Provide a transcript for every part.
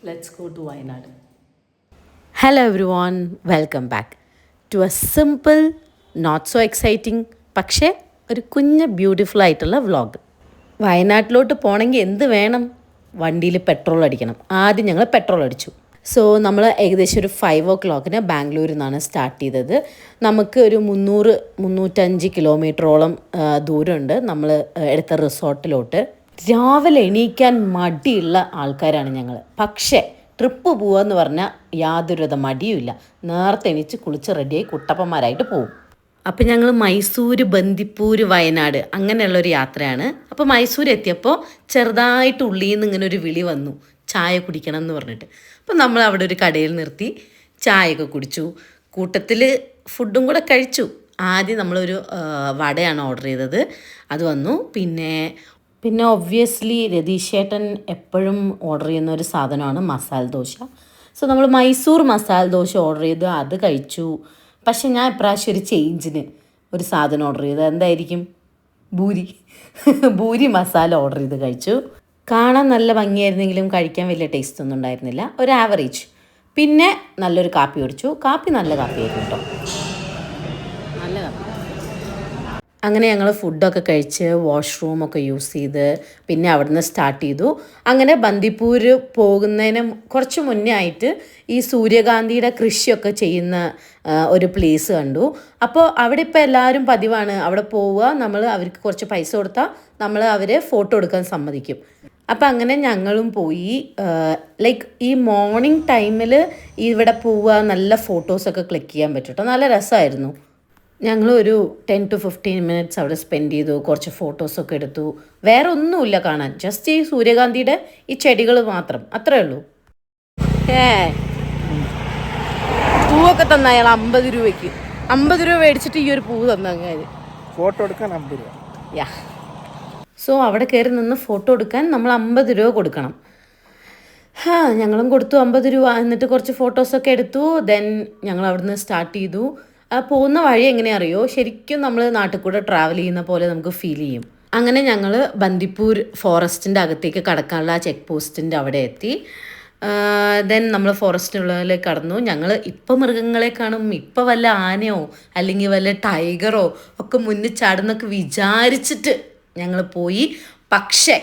Let's go to Wayanad. Hello everyone, welcome back to a simple, not so exciting, പക്ഷേ ഒരു കുഞ്ഞ് beautiful ആയിട്ടുള്ള vlog. വയനാട്ടിലോട്ട് പോകണമെങ്കിൽ എന്ത് വേണം? വണ്ടിയിൽ പെട്രോൾ അടിക്കണം. ആദ്യം ഞങ്ങൾ പെട്രോൾ അടിച്ചു. സോ നമ്മൾ ഏകദേശം ഒരു 5 o'clock ബാംഗ്ലൂരിൽ നിന്നാണ് സ്റ്റാർട്ട് ചെയ്തത്. നമുക്ക് ഒരു 300-305 കിലോമീറ്ററോളം ദൂരമുണ്ട് നമ്മൾ എടുത്ത റിസോർട്ടിലോട്ട്. രാവിലെ എണീക്കാൻ മടിയുള്ള ആൾക്കാരാണ് ഞങ്ങൾ. പക്ഷേ ട്രിപ്പ് പോവാന്ന് പറഞ്ഞാൽ യാതൊരുവിധ മടിയുമില്ല. നേരത്തെ എണീച്ച് കുളിച്ച് റെഡിയായി കുട്ടപ്പന്മാരായിട്ട് പോകും. അപ്പോൾ ഞങ്ങൾ മൈസൂർ, ബന്ദിപ്പൂർ, വയനാട് അങ്ങനെയുള്ളൊരു യാത്രയാണ്. അപ്പോൾ മൈസൂർ എത്തിയപ്പോൾ ചെറുതായിട്ട് ഉള്ളിൽ നിന്ന് ഇങ്ങനെ ഒരു വിളി വന്നു, ചായ കുടിക്കണം എന്ന് പറഞ്ഞിട്ട്. അപ്പോൾ നമ്മൾ അവിടെ ഒരു കടയിൽ നിർത്തി ചായയൊക്കെ കുടിച്ചു. കൂട്ടത്തിൽ ഫുഡും കൂടെ കഴിച്ചു. ആദ്യം നമ്മളൊരു വടയാണ് ഓർഡർ ചെയ്തത്, അത് വന്നു. പിന്നെ ഒബ്വിയസ്ലി രതീഷേട്ടൻ എപ്പോഴും ഓർഡർ ചെയ്യുന്ന ഒരു സാധനമാണ് മസാല ദോശ. സോ നമ്മൾ മൈസൂർ മസാല ദോശ ഓർഡർ ചെയ്ത് അത് കഴിച്ചു. പക്ഷെ ഞാൻ ഇപ്രാവശ്യം ഒരു ചേഞ്ചിന് ഒരു സാധനം ഓർഡർ ചെയ്തത്. എന്തായിരിക്കും? ഭൂരി മസാല ഓർഡർ ചെയ്ത് കഴിച്ചു. കാണാൻ നല്ല ഭംഗിയായിരുന്നെങ്കിലും കഴിക്കാൻ വലിയ ടേസ്റ്റ് ഒന്നും ഉണ്ടായിരുന്നില്ല, ഒരു ആവറേജ്. പിന്നെ നല്ലൊരു കാപ്പി കുടിച്ചു. കാപ്പി നല്ല കാപ്പിയായിരുന്നു കേട്ടോ, നല്ല കാപ്പി. അങ്ങനെ ഞങ്ങൾ ഫുഡൊക്കെ കഴിച്ച് വാഷ്റൂമൊക്കെ യൂസ് ചെയ്ത് പിന്നെ അവിടുന്ന് സ്റ്റാർട്ട് ചെയ്തു. അങ്ങനെ ബന്ദിപ്പൂർ പോകുന്നതിന് കുറച്ച് മുന്നേ ആയിട്ട് ഈ സൂര്യകാന്തിയുടെ കൃഷിയൊക്കെ ചെയ്യുന്ന ഒരു പ്ലേസ് കണ്ടു. അപ്പോൾ അവിടെ ഇപ്പോൾ എല്ലാവരും പതിവാണ് അവിടെ പോവുക. നമ്മൾ അവർക്ക് കുറച്ച് പൈസ കൊടുത്താൽ നമ്മൾ അവരെ ഫോട്ടോ എടുക്കാൻ സമ്മതിക്കും. അപ്പം അങ്ങനെ ഞങ്ങളും പോയി. ലൈക്ക് ഈ മോർണിംഗ് ടൈമിൽ ഇവിടെ പോവുക, നല്ല ഫോട്ടോസൊക്കെ ക്ലിക്ക് ചെയ്യാൻ പറ്റും കേട്ടോ, നല്ല രസമായിരുന്നു. ഞങ്ങളൊരു 10 to 15 minutes അവിടെ സ്പെൻഡ് ചെയ്തു. കുറച്ച് ഫോട്ടോസൊക്കെ എടുത്തു. വേറെ ഒന്നുമില്ല കാണാൻ, ജസ്റ്റ് ഈ സൂര്യകാന്തിയുടെ ഈ ചെടികൾ മാത്രം, അത്രേ ഉള്ളൂ. പൂവൊക്കെ തന്ന അയാൾ 50 രൂപയ്ക്ക് 50 രൂപ മേടിച്ചിട്ട് ഈ ഒരു പൂവ് തന്ന അങ്ങനെ ഫോട്ടോ എടുക്കാൻ 50 രൂപ. യാ, സോ അവിടെ കയറി നിന്ന് ഫോട്ടോ എടുക്കാൻ നമ്മൾ 50 രൂപ കൊടുക്കണം. ഞങ്ങളും കൊടുത്തു 50 രൂപ. എന്നിട്ട് കുറച്ച് ഫോട്ടോസൊക്കെ എടുത്തു. ദെൻ ഞങ്ങൾ അവിടുന്ന് സ്റ്റാർട്ട് ചെയ്തു. പോകുന്ന വഴി എങ്ങനെയാ അറിയോ, ശരിക്കും നമ്മൾ നാട്ടിൽ കൂടെ ട്രാവൽ ചെയ്യുന്ന പോലെ നമുക്ക് ഫീൽ ചെയ്യും. അങ്ങനെ ഞങ്ങൾ ബന്ദിപ്പൂർ ഫോറസ്റ്റിൻ്റെ അകത്തേക്ക് കടക്കാനുള്ള ആ ചെക്ക് പോസ്റ്റിൻ്റെ അവിടെ എത്തി. ദെൻ നമ്മൾ ഫോറസ്റ്റിനുള്ളിലേക്ക് കടന്നു. ഞങ്ങൾ ഇപ്പം മൃഗങ്ങളെ കാണും, ഇപ്പം വല്ല ആനയോ അല്ലെങ്കിൽ വല്ല ടൈഗറോ ഒക്കെ മുന്നിൽ ചാടുന്നൊക്കെ വിചാരിച്ചിട്ട് ഞങ്ങൾ പോയി. പക്ഷേ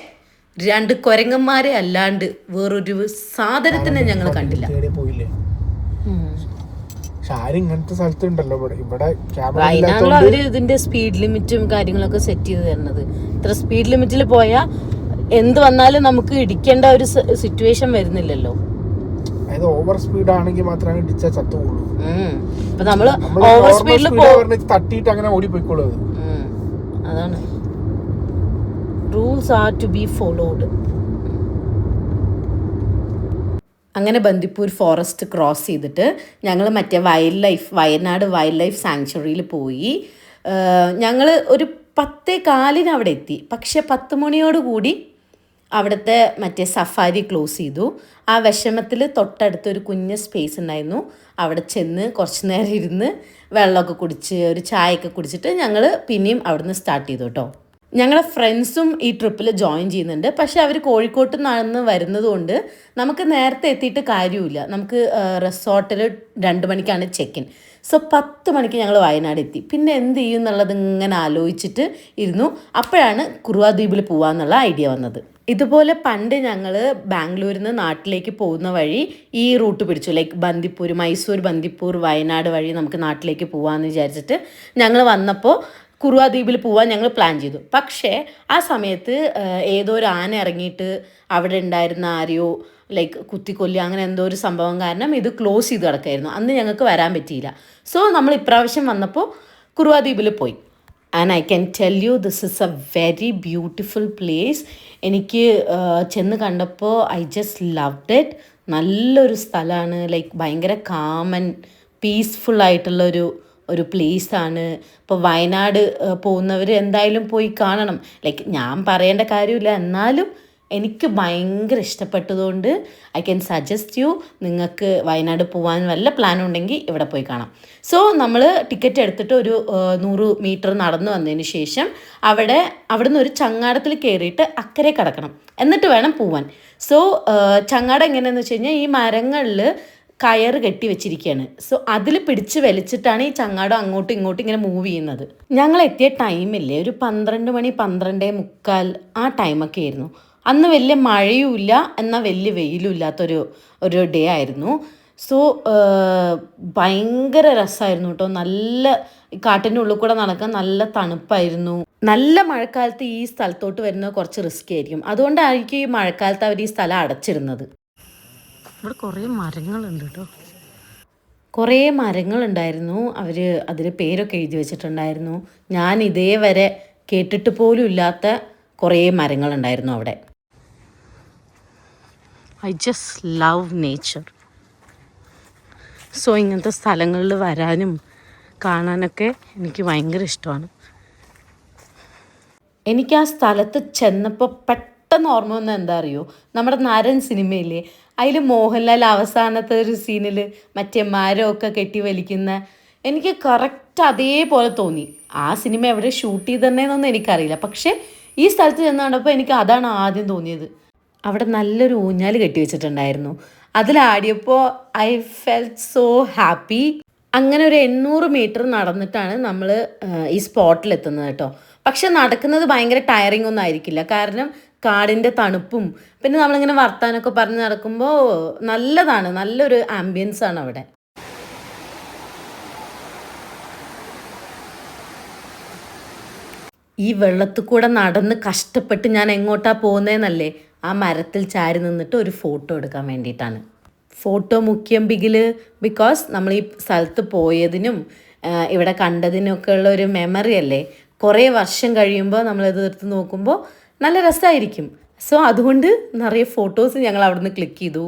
2 കുരങ്ങന്മാരെ അല്ലാണ്ട് വേറൊരു സാധനത്തിനെ ഞങ്ങൾ കണ്ടില്ല. ഇങ്ങനത്തെ സ്ഥലത്തുണ്ടല്ലോ ഇവിടെ വയനാട്ടിൽ അവര് ഇതിന്റെ സ്പീഡ് ലിമിറ്റും കാര്യങ്ങളൊക്കെ സെറ്റ് ചെയ്ത് തരുന്നത്. ഇത്ര സ്പീഡ് ലിമിറ്റിൽ പോയാൽ എന്ത് വന്നാലും നമുക്ക് ഇടിക്കേണ്ട ഒരു സിറ്റുവേഷൻ വരുന്നില്ലല്ലോ. അതായത് ഓവർ സ്പീഡ് ആണെങ്കിൽ മാത്രമേ ഇടിച്ചാൽ ചത്തുപോകുള്ളൂ. ഇപ്പൊ നമ്മള് ഓവർ സ്പീഡിൽ തട്ടിയിട്ട് അങ്ങനെ ഓടിപ്പോയിക്കോളൂ. അതാണ്, rules are to be followed. അങ്ങനെ ബന്ദിപ്പൂർ ഫോറസ്റ്റ് ക്രോസ് ചെയ്തിട്ട് ഞങ്ങൾ മറ്റേ വയനാട് വൈൽഡ് ലൈഫ് സാങ്ച്വറിയിൽ പോയി. ഞങ്ങൾ ഒരു 10:15 അവിടെ എത്തി. പക്ഷെ 10 മണിയോടുകൂടി അവിടുത്തെ മറ്റേ സഫാരി ക്ലോസ് ചെയ്തു. ആ വിഷമത്തിൽ തൊട്ടടുത്തൊരു കുഞ്ഞ് സ്പേസ് ഉണ്ടായിരുന്നു. അവിടെ ചെന്ന് കുറച്ച് നേരം ഇരുന്ന് വെള്ളമൊക്കെ കുടിച്ച് ഒരു ചായയൊക്കെ കുടിച്ചിട്ട് ഞങ്ങൾ പിന്നെയും അവിടുന്ന് സ്റ്റാർട്ട് ചെയ്തു കേട്ടോ. ഞങ്ങളുടെ ഫ്രണ്ട്സും ഈ ട്രിപ്പിൽ ജോയിൻ ചെയ്യുന്നുണ്ട്. പക്ഷേ അവർ കോഴിക്കോട്ട് നിന്നാണ് വരുന്നത് കൊണ്ട് നമുക്ക് നേരത്തെ എത്തിയിട്ട് കാര്യമില്ല. നമുക്ക് റിസോർട്ടിൽ 2 മണിക്കാണ് ചെക്ക് ഇൻ. സോ 10 മണിക്ക് ഞങ്ങൾ വയനാട് എത്തി. പിന്നെ എന്ത് ചെയ്യും എന്നുള്ളത് ഇങ്ങനെ ആലോചിച്ചിട്ട് ഇരുന്നു. അപ്പോഴാണ് കുറുവ ദ്വീപിൽ പോകാമെന്നുള്ള ഐഡിയ വന്നത്. ഇതുപോലെ പണ്ട് ഞങ്ങൾ ബാംഗ്ലൂരിൽ നിന്ന് നാട്ടിലേക്ക് പോകുന്ന വഴി ഈ റൂട്ട് പിടിച്ചു. ലൈക്ക് മൈസൂർ, ബന്ദിപ്പൂർ, വയനാട് വഴി നമുക്ക് നാട്ടിലേക്ക് പോകാമെന്ന് വിചാരിച്ചിട്ട് ഞങ്ങൾ വന്നപ്പോൾ കുറുവ ദ്വീപിൽ പോകാൻ ഞങ്ങൾ പ്ലാൻ ചെയ്തു. പക്ഷേ ആ സമയത്ത് ഏതോ ഒരു ആന ഇറങ്ങിയിട്ട് അവിടെ ഉണ്ടായിരുന്ന ആരെയോ ലൈക്ക് കുത്തിക്കൊല്ലി അങ്ങനെ എന്തോ ഒരു സംഭവം കാരണം ഇത് ക്ലോസ് ചെയ്ത് കിടക്കായിരുന്നു. അന്ന് ഞങ്ങൾക്ക് വരാൻ പറ്റിയില്ല. സോ നമ്മൾ ഇപ്രാവശ്യം വന്നപ്പോൾ കുറുവ ദ്വീപിൽ പോയി. And I can tell you this is A very beautiful place. എനിക്ക് ചെന്ന് കണ്ടപ്പോൾ ഐ ജസ്റ്റ് ലവ്ഡ് ഇറ്റ്. നല്ലൊരു സ്ഥലമാണ്. ലൈക്ക് ഭയങ്കര കാം ആൻഡ് പീസ്ഫുൾ ആയിട്ടുള്ളൊരു പ്ലേസാണ്. ഇപ്പോൾ വയനാട് പോകുന്നവർ എന്തായാലും പോയി കാണണം. ലൈക്ക് ഞാൻ പറയേണ്ട കാര്യമില്ല, എന്നാലും എനിക്ക് ഭയങ്കര ഇഷ്ടപ്പെട്ടതുകൊണ്ട് ഐ ക്യാൻ സജസ്റ്റ് യു. നിങ്ങൾക്ക് വയനാട് പോകാൻ വല്ല പ്ലാനും ഉണ്ടെങ്കിൽ ഇവിടെ പോയി കാണാം. സോ നമ്മൾ ടിക്കറ്റ് എടുത്തിട്ട് ഒരു 100 മീറ്റർ നടന്നു വന്നതിന് ശേഷം അവിടുന്ന് ഒരു ചങ്ങാടത്തിൽ കയറിയിട്ട് അക്കരെ കടക്കണം, എന്നിട്ട് വേണം പോവാൻ. സോ ചങ്ങാടം എങ്ങനെയാണെന്ന് വെച്ച് കഴിഞ്ഞാൽ ഈ മരങ്ങളിൽ കയറ് കെട്ടി വെച്ചിരിക്കുകയാണ്. സോ അതിൽ പിടിച്ച് വലിച്ചിട്ടാണ് ഈ ചങ്ങാടം അങ്ങോട്ടും ഇങ്ങോട്ടും ഇങ്ങനെ മൂവ് ചെയ്യുന്നത്. ഞങ്ങൾ എത്തിയ ടൈമില്ലേ ഒരു 12 മണി 12:45 ആ ടൈമൊക്കെ ആയിരുന്നു. അന്ന് വലിയ മഴയും ഇല്ല എന്നാൽ വലിയ വെയിലും ഇല്ലാത്തൊരു ഡേ ആയിരുന്നു. സോ ഭയങ്കര രസമായിരുന്നു കേട്ടോ. നല്ല കാട്ടിൻ്റെ ഉള്ളിൽ കൂടെ നടക്കാൻ നല്ല തണുപ്പായിരുന്നു. നല്ല മഴക്കാലത്ത് ഈ സ്ഥലത്തോട്ട് വരുന്നത് കുറച്ച് റിസ്കി ആയിരിക്കും. അതുകൊണ്ടായിരിക്കും ഈ മഴക്കാലത്ത് അവർ ഈ സ്ഥലം അടച്ചിരുന്നത്. ഇവിടെ കുറേ മരങ്ങളുണ്ട് കേട്ടോ. കുറേ മരങ്ങളുണ്ടായിരുന്നു. അവർ അതിൽ പേരൊക്കെ എഴുതി വെച്ചിട്ടുണ്ടായിരുന്നു. ഞാൻ ഇതേവരെ കേട്ടിട്ട് പോലും ഇല്ലാത്ത കുറേ മരങ്ങളുണ്ടായിരുന്നു അവിടെ. I just love nature. So ഇങ്ങനത്തെ സ്ഥലങ്ങളിൽ വരാനും കാണാനൊക്കെ എനിക്ക് ഭയങ്കര ഇഷ്ടമാണ്. എനിക്ക് ആ സ്ഥലത്ത് ചെന്നപ്പോൾ പെട്ടെന്ന് ഓർമ്മ വന്നത് എന്താ അറിയോ, നമ്മുടെ നരൻ സിനിമയില്ലേ, അതിൽ മോഹൻലാൽ അവസാനത്തെ ഒരു സീനിൽ മറ്റേ മരമൊക്കെ കെട്ടി വലിക്കുന്ന, എനിക്ക് കറക്റ്റ് അതേപോലെ തോന്നി. ആ സിനിമ എവിടെ ഷൂട്ട് ചെയ്തതെന്നൊന്നും എനിക്കറിയില്ല, പക്ഷേ ഈ സ്ഥലത്ത് ചെന്ന് കണ്ടപ്പോൾ എനിക്ക് അതാണ് ആദ്യം തോന്നിയത്. അവിടെ നല്ലൊരു ഊഞ്ഞാൽ കെട്ടി വെച്ചിട്ടുണ്ടായിരുന്നു. അതിലാടിയപ്പോൾ ഐ ഫെൽറ്റ് സോ ഹാപ്പി. അങ്ങനെ ഒരു 800 മീറ്റർ നടന്നിട്ടാണ് നമ്മൾ ഈ സ്പോട്ടിലെത്തുന്നത് കേട്ടോ. പക്ഷെ നടക്കുന്നത് ഭയങ്കര ടയറിങ് ഒന്നും ആയിരിക്കില്ല, കാരണം കാടിൻ്റെ തണുപ്പും പിന്നെ നമ്മളിങ്ങനെ വർത്താനൊക്കെ പറഞ്ഞ് നടക്കുമ്പോൾ നല്ലതാണ്, നല്ലൊരു ആംബിയൻസ് ആണ് അവിടെ. ഈ വെള്ളത്തിൽ കൂടെ നടന്ന് കഷ്ടപ്പെട്ട് ഞാൻ എങ്ങോട്ടാ പോകുന്നതെന്നല്ലേ, ആ മരത്തിൽ ചാരി നിന്നിട്ട് ഒരു ഫോട്ടോ എടുക്കാൻ വേണ്ടിയിട്ടാണ്. ഫോട്ടോ മുഖ്യം ബിക്കോസ് നമ്മൾ ഈ സ്ഥലത്ത് പോയതിനും ഇവിടെ കണ്ടതിനൊക്കെ ഉള്ള ഒരു മെമ്മറി അല്ലേ. കുറേ വർഷം കഴിയുമ്പോൾ നമ്മളിത് എടുത്ത് നോക്കുമ്പോൾ നല്ല രസമായിരിക്കും. സോ അതുകൊണ്ട് നിറയെ ഫോട്ടോസ് ഞങ്ങൾ അവിടെ നിന്ന് ക്ലിക്ക് ചെയ്തു.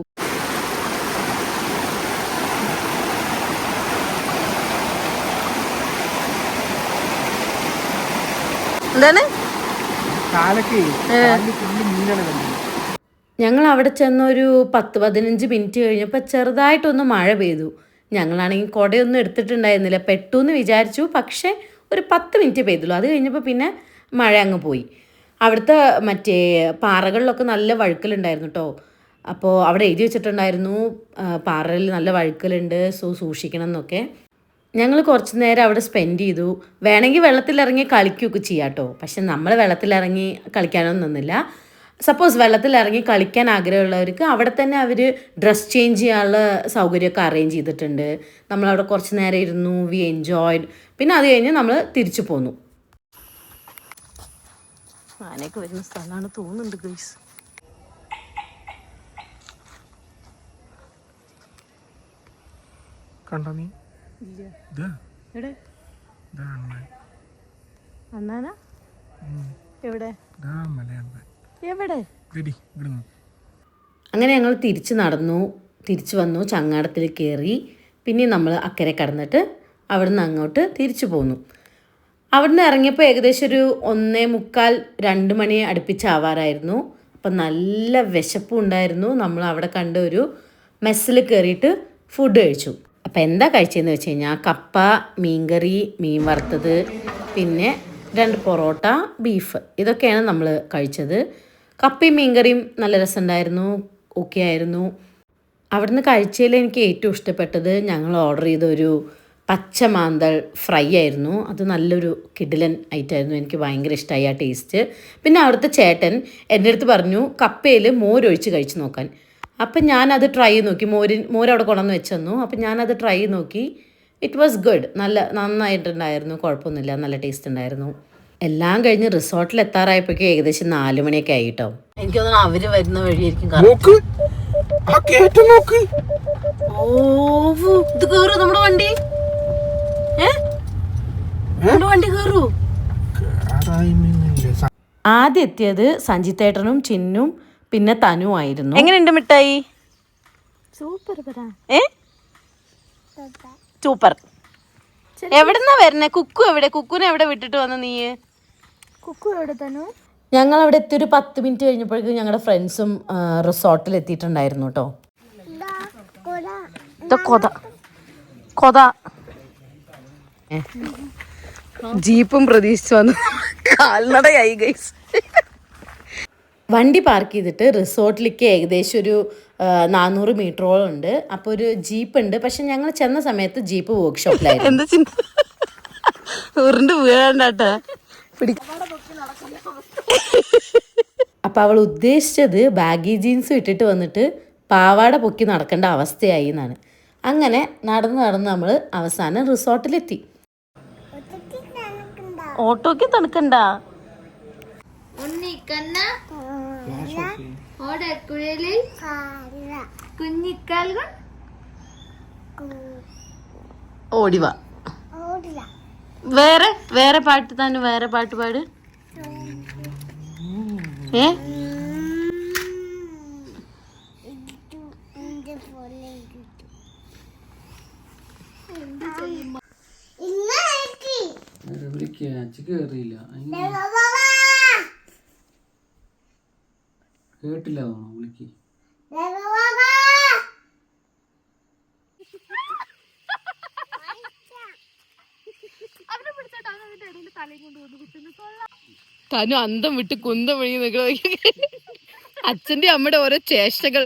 എന്താണ് ഞങ്ങൾ അവിടെ ചെന്നൊരു 10-15 മിനിറ്റ് കഴിഞ്ഞപ്പോൾ ചെറുതായിട്ടൊന്ന് മഴ പെയ്തു. ഞങ്ങളാണെങ്കിൽ കുടയൊന്നും എടുത്തിട്ടുണ്ടായിരുന്നില്ല, പെട്ടെന്ന് വിചാരിച്ചു. പക്ഷേ ഒരു 10 മിനിറ്റ് പെയ്തുള്ളൂ. അത് കഴിഞ്ഞപ്പോൾ പിന്നെ മഴ അങ്ങ് പോയി. അവിടുത്തെ മറ്റേ പാറകളിലൊക്കെ നല്ല വഴുക്കലുണ്ടായിരുന്നു കേട്ടോ. അപ്പോൾ അവിടെ എഴുതി വെച്ചിട്ടുണ്ടായിരുന്നു പാറയിൽ നല്ല വഴുക്കലുണ്ട്, സോ സൂക്ഷിക്കണം എന്നൊക്കെ. ഞങ്ങൾ കുറച്ച് നേരം അവിടെ സ്പെൻഡ് ചെയ്തു. വേണമെങ്കിൽ വെള്ളത്തിലിറങ്ങി കളിക്കുകയൊക്കെ ചെയ്യാം കേട്ടോ. പക്ഷെ നമ്മൾ വെള്ളത്തിലിറങ്ങി കളിക്കാനൊന്നും നിന്നില്ല. സപ്പോസ് വെള്ളത്തിലിറങ്ങി കളിക്കാൻ ആഗ്രഹമുള്ളവർക്ക് അവിടെ തന്നെ അവർ ഡ്രസ് ചേഞ്ച് ചെയ്യാനുള്ള സൗകര്യമൊക്കെ അറേഞ്ച് ചെയ്തിട്ടുണ്ട്. നമ്മളവിടെ കുറച്ച് നേരം ഇരുന്നു, വി എൻജോയ്ഡ്. പിന്നെ അത് കഴിഞ്ഞ് നമ്മൾ തിരിച്ചു പോന്നു. ആനയൊക്കെ വരുന്ന സ്ഥലമാണ് തോന്നുന്നുണ്ട് ഗൈസ്. കണ്ടോ നീ? അണ്ണാനാ എവിടെ എവിടെ? അങ്ങനെ ഞങ്ങൾ തിരിച്ചു വന്നു, ചങ്ങാടത്തിൽ കയറി. പിന്നെ നമ്മൾ അക്കരെ കടന്നിട്ട് അവിടുന്ന് അങ്ങോട്ട് തിരിച്ചു പോന്നു. അവിടുന്ന് ഇറങ്ങിയപ്പോൾ ഏകദേശം ഒരു 1:45-2 മണി അടുപ്പിച്ചാവാറായിരുന്നു. അപ്പം നല്ല വിശപ്പും ഉണ്ടായിരുന്നു. നമ്മൾ അവിടെ കണ്ട ഒരു മെസ്സിൽ കയറിയിട്ട് ഫുഡ് കഴിച്ചു. അപ്പോൾ എന്താ കഴിച്ചതെന്ന് വെച്ച് കഴിഞ്ഞാൽ കപ്പ, മീൻകറി, മീൻ വറുത്തത്, പിന്നെ 2 പൊറോട്ട, ബീഫ്, ഇതൊക്കെയാണ് നമ്മൾ കഴിച്ചത്. കപ്പയും മീൻകറിയും നല്ല രസമുണ്ടായിരുന്നു, ഓക്കെ ആയിരുന്നു. അവിടുന്ന് കഴിച്ചതിൽ എനിക്ക് ഏറ്റവും ഇഷ്ടപ്പെട്ടത് ഞങ്ങൾ ഓർഡർ ചെയ്തൊരു പച്ച മാന്തൾ ഫ്രൈ ആയിരുന്നു. അത് നല്ലൊരു കിടിലൻ ഐറ്റമായിരുന്നു, എനിക്ക് ഭയങ്കര ഇഷ്ടമായി ആ ടേസ്റ്റ്. പിന്നെ അവിടുത്തെ ചേട്ടൻ എൻ്റെ അടുത്ത് പറഞ്ഞു കപ്പയിൽ മോരൊഴിച്ച് കഴിച്ച് നോക്കാൻ. അപ്പം ഞാനത് ട്രൈ ചെയ്ത് നോക്കി. മോരവിടെ കൊണ്ടുവന്ന് വെച്ച് തന്നു. അപ്പം ഞാനത് ട്രൈ ചെയ്ത് നോക്കി. ഇറ്റ് വാസ് ഗുഡ്, നന്നായിട്ടുണ്ടായിരുന്നു, കുഴപ്പമൊന്നുമില്ല, നല്ല ടേസ്റ്റ് ഉണ്ടായിരുന്നു. എല്ലാം കഴിഞ്ഞ് റിസോർട്ടിൽ എത്താറായപ്പോഴേക്കും ഏകദേശം 4 മണിയൊക്കെ ആയി കേട്ടോ. എനിക്ക് തോന്നുന്നു അവര് വരുന്ന വഴിയായിരിക്കും. ഇത് കേറൂ നമ്മുടെ വണ്ടി, വണ്ടി കേറൂ. ആദ്യം എത്തിയത് സഞ്ജിത്തേട്ടനും ചിന്നും പിന്നെ തനുവായിരുന്നു. എങ്ങനെയുണ്ട് മിഠായി? സൂപ്പർ. സൂപ്പർ. എവിടെന്നാ വരുന്നേ? കുക്കു എവിടെ? കുക്കുനെ എവിടെ വിട്ടിട്ട് വന്ന നീ? കുക്കു എവിടെ തനു? ഞങ്ങൾ അവിടെ എത്തി ഒരു 10 മിനിറ്റ് കഴിഞ്ഞപ്പോഴേക്കും ഞങ്ങളുടെ ഫ്രണ്ട്സും റിസോർട്ടിൽ എത്തിയിട്ടുണ്ടായിരുന്നു കേട്ടോ. കൊത ജീപ്പും പ്രതീക്ഷിച്ചു വന്നു, കാൽനടയായി ഗൈസ്. വണ്ടി പാർക്ക് ചെയ്തിട്ട് റിസോർട്ടിലേക്ക് ഏകദേശം ഒരു 400 മീറ്ററോളം ഉണ്ട്. അപ്പോൾ ഒരു ജീപ്പ് ഉണ്ട്. പക്ഷെ ഞങ്ങൾ ചെന്ന സമയത്ത് ജീപ്പ് വർക്ക്ഷോപ്പിലായിരുന്നു. എന്താ ഉരുണ്ട് വീഴാണ്ടാട്ടെ അപ്പോൾ അവൾ ഉദ്ദേശിച്ചത് ബാഗി ജീൻസ് ഇട്ടിട്ട് വന്നിട്ട് പാവാട പൊക്കി നടക്കേണ്ട അവസ്ഥയായി എന്നാണ്. അങ്ങനെ നടന്ന് നമ്മൾ അവസാനം റിസോർട്ടിലെത്തി. ഓട്ടോക്ക് തണുക്കണ്ട. ഓടിവാ. വേറെ പാട്ട് തന്നെ, വേറെ പാട്ട് പാട്. കേട്ടില്ല വിളിക്ക്. തനു അന്തം വിട്ട് കുന്തം വഴി നിൽക്കണ അച്ഛന്റെ അമ്മയുടെ ഓരോ ചേഷ്ടകൾ.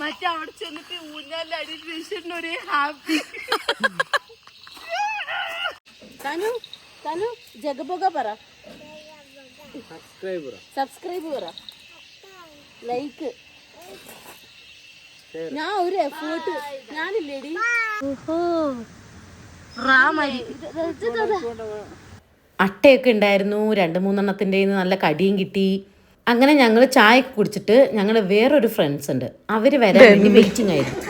മറ്റേ അവിടെ ചെന്നിട്ട് ഊഞ്ഞാലിൽ അടിയിൽ ഒരേ ഹാപ്പി. തനു തനു ജഗബോഗ പറ, സബ്സ്ക്രൈബ് പറ, ലൈക്ക്. ഞാൻ ഒരു എഫേർട്ട് ഞാനില്ലേടി. അട്ടയൊക്കെ ഉണ്ടായിരുന്നു. 2-3 നല്ല കടിയും കിട്ടി. അങ്ങനെ ഞങ്ങൾ ചായ കുടിച്ചിട്ട് ഞങ്ങൾ വേറൊരു ഫ്രണ്ട്സ് ഉണ്ട്, അവര് വരാൻ വേണ്ടി വെയിറ്റിംഗ് ആയിരുന്നു.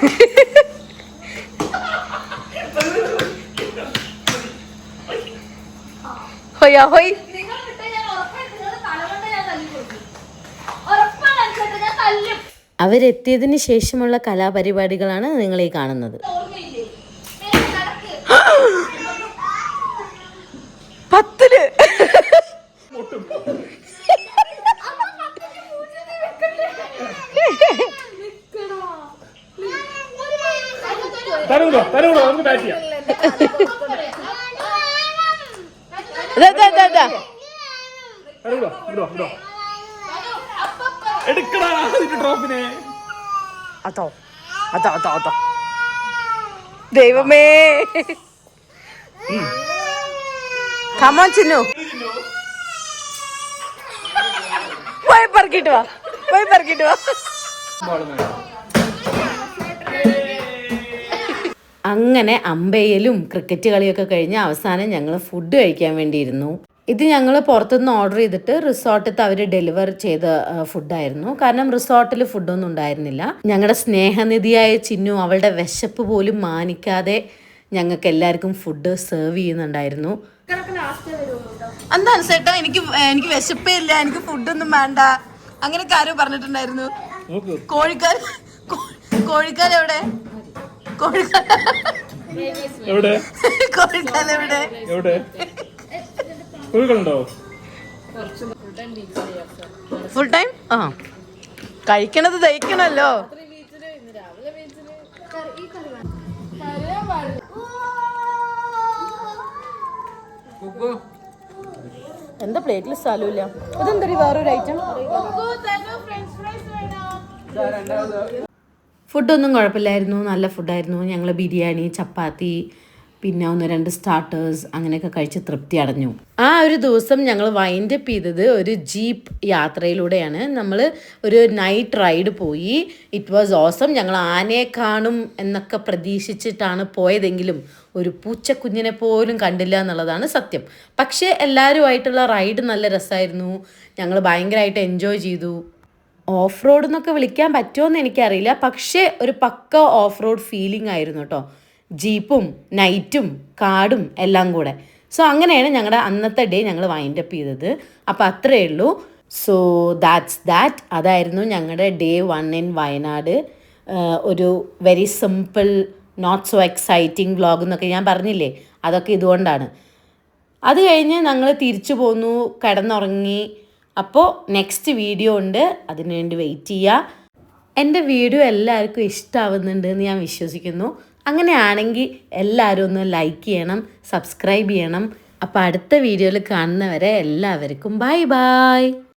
അവരെത്തിയതിന് ശേഷമുള്ള കലാപരിപാടികളാണ് നിങ്ങൾ ഈ കാണുന്നത്. 10 ദൈവമേ. കമോൺ ചിന്നു, പോയി പറക്കിട്ട് വാ, പോയി പറക്കിട്ട് വാ. അങ്ങനെ അമ്പെയ്യലും ക്രിക്കറ്റ് കളിയൊക്കെ കഴിഞ്ഞ് അവസാനം ഞങ്ങൾ ഫുഡ് കഴിക്കാൻ വേണ്ടിയിരുന്നു. ഇത് ഞങ്ങൾ പുറത്തുനിന്ന് ഓർഡർ ചെയ്തിട്ട് റിസോർട്ടിൽ അവർ ഡെലിവർ ചെയ്ത ഫുഡായിരുന്നു. കാരണം റിസോർട്ടിൽ ഫുഡൊന്നും ഉണ്ടായിരുന്നില്ല. ഞങ്ങളുടെ സ്നേഹനിധിയായ ചിന്നു അവളുടെ വിശപ്പ് പോലും മാനിക്കാതെ ഞങ്ങൾക്ക് എല്ലാവർക്കും ഫുഡ് സെർവ് ചെയ്യുന്നുണ്ടായിരുന്നു. എന്താണ് ചേട്ടാ, എനിക്ക് വിശപ്പേ ഇല്ല, എനിക്ക് ഫുഡൊന്നും വേണ്ട, അങ്ങനെയൊക്കെ ആരോ പറഞ്ഞിട്ടുണ്ടായിരുന്നു. കോഴിക്കാലെവിടെ? ഫുൾ ടൈം കഴിക്കണത് ദഹിക്കണല്ലോ. എന്താ പ്ലേറ്റിൽ സ്ഥലമില്ല? ഇതെന്താ വേറൊരു ഐറ്റം? ഫുഡൊന്നും കുഴപ്പമില്ലായിരുന്നു, നല്ല ഫുഡായിരുന്നു. ഞങ്ങൾ ബിരിയാണി, ചപ്പാത്തി, പിന്നെ 1-2 സ്റ്റാർട്ടേഴ്സ് അങ്ങനെയൊക്കെ കഴിച്ച് തൃപ്തി അടഞ്ഞു. ആ ഒരു ദിവസം ഞങ്ങൾ വൈൻഡ് അപ്പ് ചെയ്തത് ഒരു ജീപ്പ് യാത്രയിലൂടെയാണ്. നമ്മൾ ഒരു നൈറ്റ് റൈഡ് പോയി. It was awesome. ഞങ്ങൾ ആനയെ കാണും എന്നൊക്കെ പ്രതീക്ഷിച്ചിട്ടാണ് പോയതെങ്കിലും ഒരു പൂച്ചക്കുഞ്ഞിനെ പോലും കണ്ടില്ല എന്നുള്ളതാണ് സത്യം. പക്ഷേ എല്ലാവരുമായിട്ടുള്ള റൈഡ് നല്ല രസമായിരുന്നു. ഞങ്ങൾ ഭയങ്കരമായിട്ട് എൻജോയ് ചെയ്തു. ഓഫ് റോഡ് എന്നൊക്കെ വിളിക്കാൻ പറ്റുമോ എന്ന് എനിക്കറിയില്ല, പക്ഷേ ഒരു പക്ക ഓഫ് റോഡ് ഫീലിംഗ് ആയിരുന്നു കേട്ടോ. ജീപ്പും നൈറ്റും കാടും എല്ലാം കൂടെ. സോ അങ്ങനെയാണ് ഞങ്ങളുടെ അന്നത്തെ ഡേ ഞങ്ങൾ വൈൻഡ് അപ്പ് ചെയ്തത്. അപ്പോൾ അത്രയേ ഉള്ളൂ. സോ ദാറ്റ് അതായിരുന്നു ഞങ്ങളുടെ ഡേ 1 ഇൻ വയനാട്. ഒരു very simple, not so exciting vlog എന്നൊക്കെ ഞാൻ പറഞ്ഞില്ലേ, അതൊക്കെ ഇതുകൊണ്ടാണ്. അത് കഴിഞ്ഞ് ഞങ്ങൾ തിരിച്ചു പോന്നു, കിടന്നുറങ്ങി. അപ്പോൾ നെക്സ്റ്റ് വീഡിയോ ഉണ്ട്, അതിനുവേണ്ടി വെയിറ്റ് ചെയ്യുക. എൻ്റെ വീഡിയോ എല്ലാവർക്കും ഇഷ്ടമാവുന്നുണ്ട് എന്ന് ഞാൻ വിശ്വസിക്കുന്നു. അങ്ങനെയാണെങ്കിൽ എല്ലാവരും ഒന്ന് ലൈക്ക് ചെയ്യണം, സബ്സ്ക്രൈബ് ചെയ്യണം, അപ്പോൾ അടുത്ത വീഡിയോയിൽ കാണുന്നവരെ എല്ലാവർക്കും ബൈ ബൈ.